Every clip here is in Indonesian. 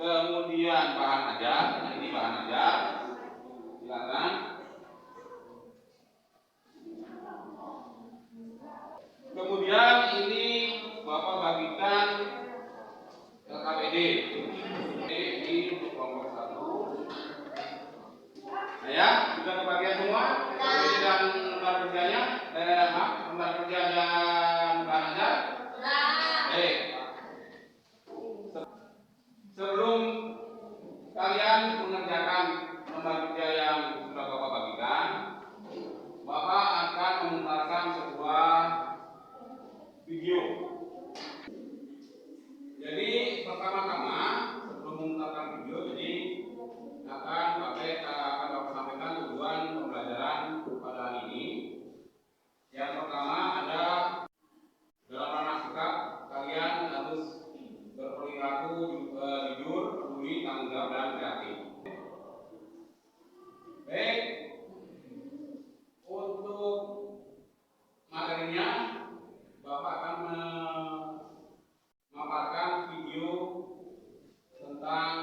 kemudian bahan ajar, nah ini bahan ajar, silakan. Kemudian ini Bapak bagikan LKPD, ini untuk kelompok 1. Nah ya, sudah kebagian semua? Jadi dan lembar kerjanya, lembar kerja dan bahan ajar? Baik. Sebelum kalian mengerjakan lembar kerja yang sudah Bapak bagikan, Bapak akan memutarkan sebuah video. Jadi pertama-tama sebelum memutarkan video, jadi akan Bapak sampaikan tujuan pembelajaran pada hari ini. Yang pertama ada dalam ranah sikap, kalian harus berperilaku jujur, peduli, tanggung jawab, dan kreatif. Baik, untuk materinya Bapak akan memaparkan video tentang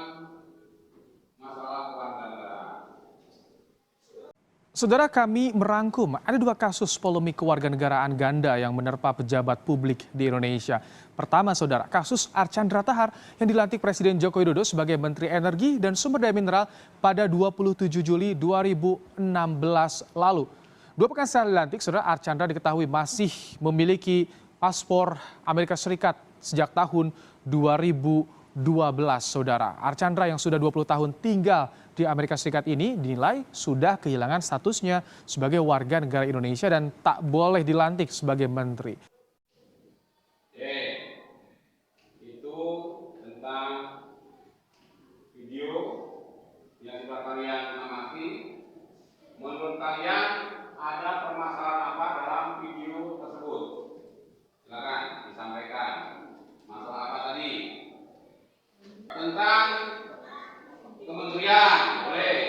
masalah kewarganegaraan. Saudara, kami merangkum ada 2 kasus polemik kewarganegaraan ganda yang menerpa pejabat publik di Indonesia. Pertama, saudara, kasus Archandra Thahar yang dilantik Presiden Joko Widodo sebagai Menteri Energi dan Sumber Daya Mineral pada 27 Juli 2016 lalu. 2 pekan setelah dilantik, saudara, Archandra diketahui masih memiliki paspor Amerika Serikat sejak tahun 2012, saudara. Archandra yang sudah 20 tahun tinggal di Amerika Serikat ini dinilai sudah kehilangan statusnya sebagai warga negara Indonesia dan tak boleh dilantik sebagai menteri. Itu tentang video yang sudah kalian amati. Menurut kalian ada permasalahan apa dalam video tersebut? Silakan disampaikan. Masalah apa tadi? Tentang kementerian, boleh.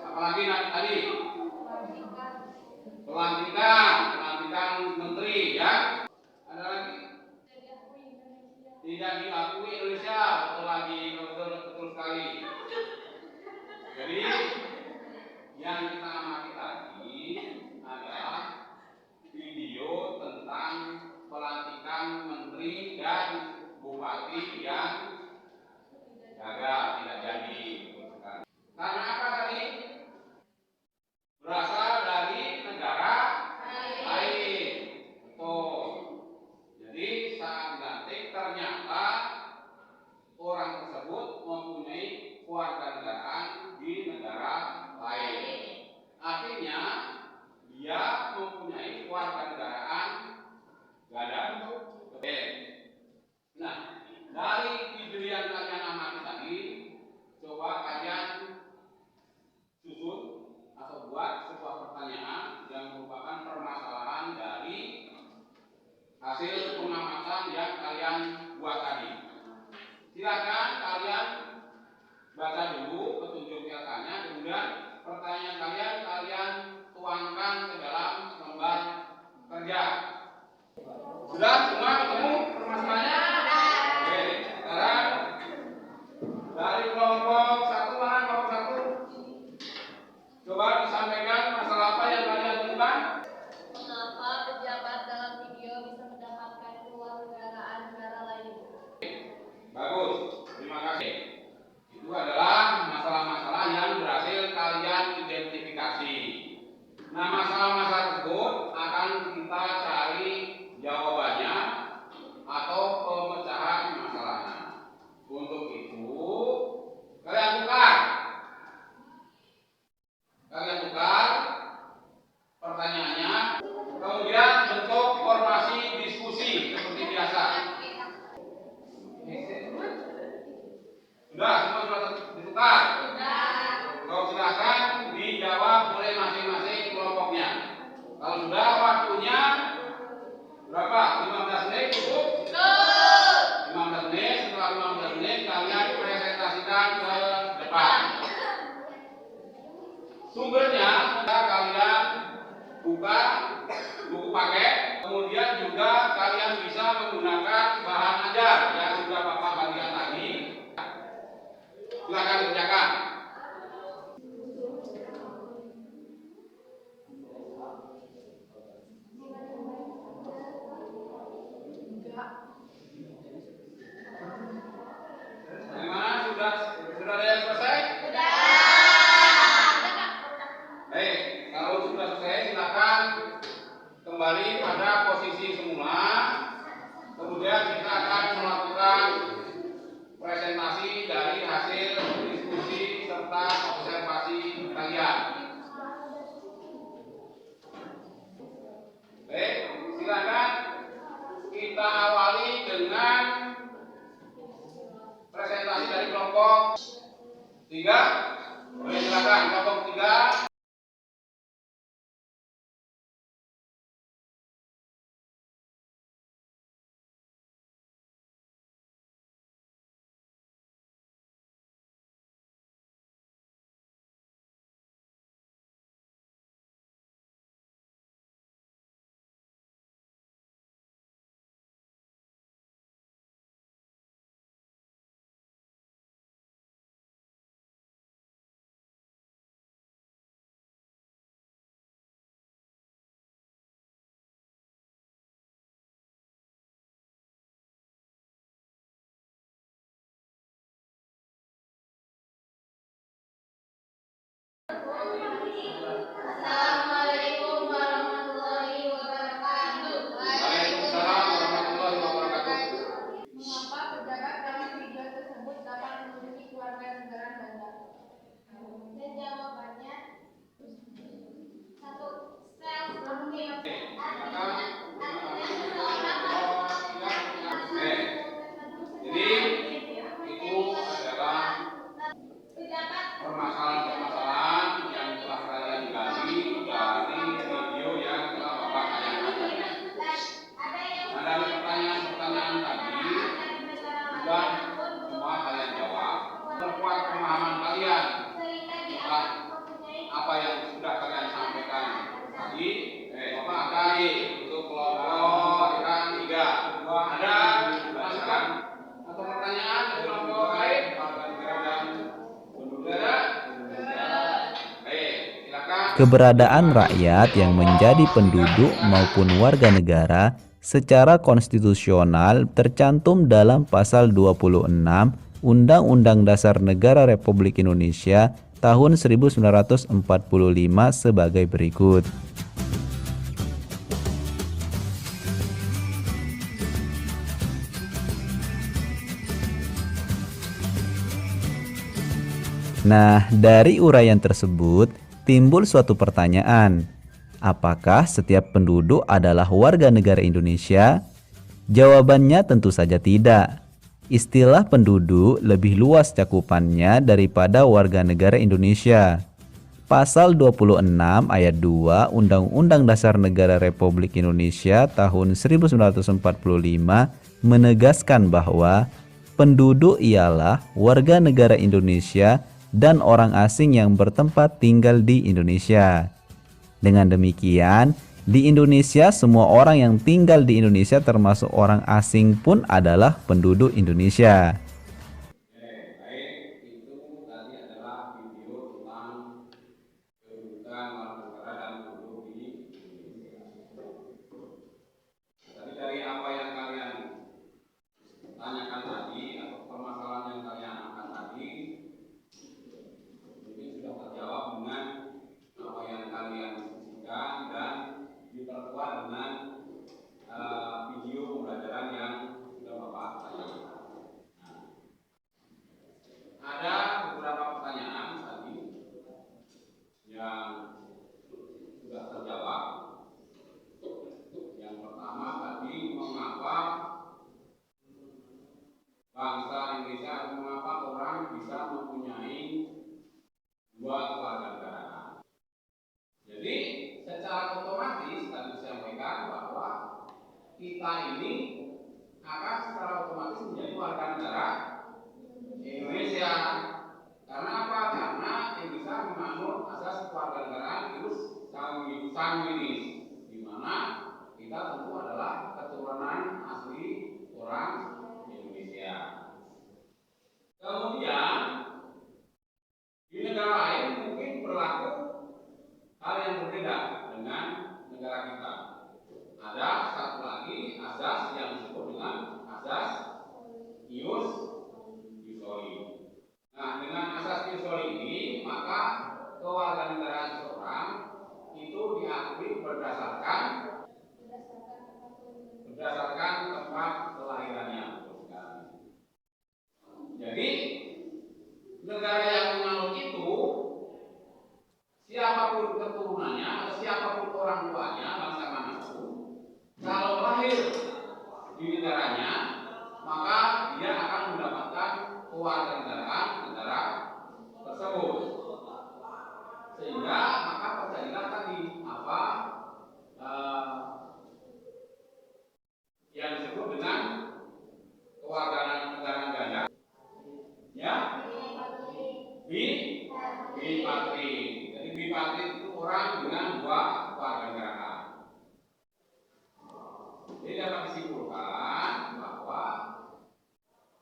Apalagi tadi? Pelantikan menteri, ya. Ada lagi? Tidak diakui Indonesia, betul sekali. Jadi yang kita amati tadi adalah video tentang pelantikan menteri dan bupati yang gagal, tidak jadi. Karena apa tadi? Berasal dari negara lain. Betul. Jadi saat dilantik ternyata orang tersebut mempunyai kewarganegaraan di negara lain. Artinya dia mempunyai kewarganegaraan ganda. Oke. Nah, dari video yang kalian amati tadi, coba kalian susun atau buat sebuah pertanyaan yang merupakan permasalahan dari hasil pengamatan yang kalian buat tadi. Silakan kalian baca dulu petunjuk LK-nya, kemudian pertanyaan kalian tuangkan ke dalam lembar kerja. Sudah semua ketemu permasalahannya? Oke, sekarang dari kelompok 1 mana kelompok 1? Coba disampaikan masalah apa yang kalian temukan? Mengapa pejabat dalam video bisa mendapatkan kewarganegaraan negara lain? Bagus, terima kasih. Itu adalah masalah-masalah yang berhasil kalian identifikasi. Nah, masalah-masalah tersebut akan kita cari jawabannya atau pemecahan masalahnya. Untuk itu, kalian tukar pertanyaannya, kemudian bentuk formasi diskusi seperti biasa. Sudah, semua sudah ditukar? Kalau silakan dijawab oleh masing-masing kelompoknya. Kalau sudah, waktunya berapa? 15 menit cukup? 15 menit, setelah 15 menit kalian presentasikan ke depan. Sumbernya kalian buka buku paket, kemudian juga kalian bisa menggunakan bahan ajar yang sudah Bapak bagikan tadi. kelompok 3. Boleh silakan kelompok 3. Assalamualaikum warahmatullahi wabarakatuh. Waalaikumsalam warahmatullahi wabarakatuh. Mengapa pejabat dalam video tersebut dapat menduduki keluarga negara Ganda? Dan jawabannya, 1. Sel aktif. Artinya seseorang harus Jadi itu adalah permasalahan-permasalahan yang telah kalian gali dari video yang telah Bapak tayangkan. Nah, dari pertanyaan-pertanyaan tadi sudah semua kalian jawab. Perkuat pemahaman kalian tentang apa yang sudah kalian sampaikan tadi. Bapak gali untuk kelompok yang 3. Ada masukan atau pertanyaan dari kelompok lain? Keberadaan rakyat yang menjadi penduduk maupun warga negara secara konstitusional tercantum dalam pasal 26 Undang-Undang Dasar Negara Republik Indonesia tahun 1945 sebagai berikut. Nah, dari uraian tersebut timbul suatu pertanyaan. Apakah setiap penduduk adalah warga negara Indonesia? Jawabannya tentu saja tidak. Istilah penduduk lebih luas cakupannya daripada warga negara Indonesia. Pasal 26 ayat 2 Undang-Undang Dasar Negara Republik Indonesia tahun 1945 menegaskan bahwa penduduk ialah warga negara Indonesia dan orang asing yang bertempat tinggal di Indonesia. Dengan demikian, di Indonesia semua orang yang tinggal di Indonesia termasuk orang asing pun adalah penduduk Indonesia. Baik, itu tadi adalah video tentang kedudukan warga negara dan penduduk di Indonesia. Tadi dari apa yang kalian tanyakan tadi atau permasalahan yang kalian angkat tadi, mungkin sudah terjawab dengan apa yang kalian diskusikan dan diperkuat dengan video pembelajaran yang sudah Bapak tanyakan. Ada beberapa pertanyaan tadi yang sudah terjawab. Yang pertama tadi, mengapa bangsa Indonesia atau mengapa orang bisa mempunyai dua kewarganegaraan? Jadi secara otomatis tadi saya sampaikan bahwa kita ini akan secara otomatis menjadi warga negara Indonesia. Karena apa? Karena Indonesia menganut asas kewarganegaraan ius sanguinis, di mana kita tentu adalah keturunan asli orang Indonesia. Kemudian di negara lain mungkin berlaku hal yang berbeda dengan negara kita. Ada satu lagi asas yang disebut dengan asas ius soli. Nah, dengan asas ius soli ini, maka kewarganegaraan seseorang itu diakui berdasarkan tempat kelahirannya. Jadi negara yang menganut itu, siapapun keturunannya atau siapapun orang tuanya, bangsa manapun, kalau lahir di negaranya, maka dia akan mendapatkan kewarganegaraan terus. Sehingga maka terjadilah tadi apa yang disebut dengan kewarganegaraan ganda, ya, bipatri. Jadi bipatri itu orang dengan dua kewarganegaraan. Jadi dapat disimpulkan bahwa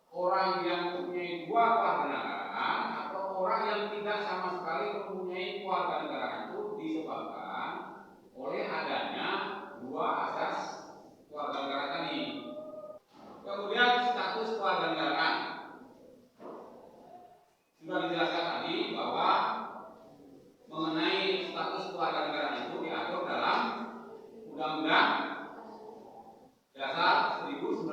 orang yang mempunyai dua kewarganegaraan atau orang yang tidak sama sekali mempunyai kewarganegaraan itu disebabkan oleh adanya dua asas kewarganegaraan tadi. Kemudian status kewarganegaraan sudah dijelaskan tadi bahwa mengenai status kewarganegaraan itu diatur dalam Undang-Undang Dasar 1945.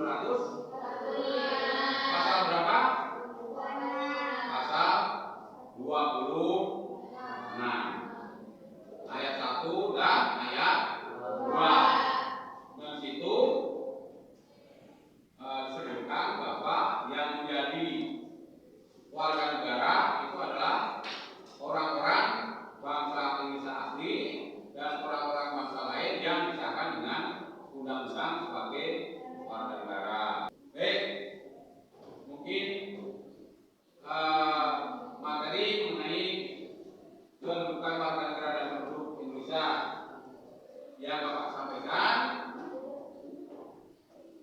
Pasal berapa? Pasal 26 ayat 1 dan ayat 2. Dan situ disebutkan bahwa yang menjadi warga negara itu adalah orang-orang bangsa Indonesia asli dan orang-orang bangsa lain yang disahkan dengan undang-undang sebagai warga negara. Baik, mungkin materi mengenai kedudukan warga negara dan penduduk Indonesia yang Bapak sampaikan,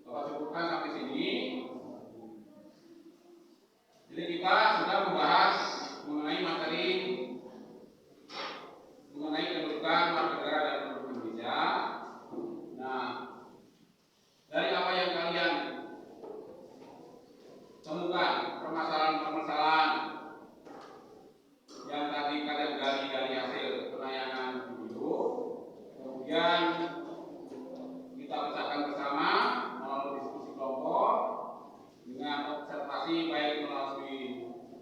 Bapak cukupkan sampai sini. Jadi kita sudah membahas mengenai materi mengenai kedudukan warga negara dan penduduk Indonesia. Nah, dari apa yang kalian temukan, permasalahan-permasalahan yang tadi kalian gali dari hasil penayangan video, kemudian kita pecahkan bersama melalui diskusi kelompok dengan observasi baik melalui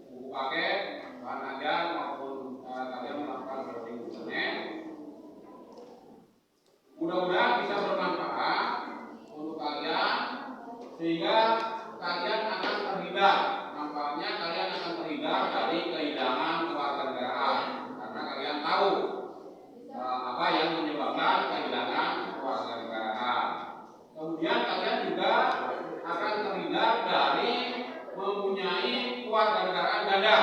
buku paket, bahan ajar maupun kalian melakukan browsing internet. Mudah-mudahan bisa bermanfaat untuk kalian sehingga kalian akan terhindar, nampaknya kalian akan terhindar dari kehilangan kewarganegaraan karena kalian tahu apa yang menyebabkan kehilangan kewarganegaraan. Kemudian kalian juga akan terhindar dari mempunyai kewarganegaraan ganda.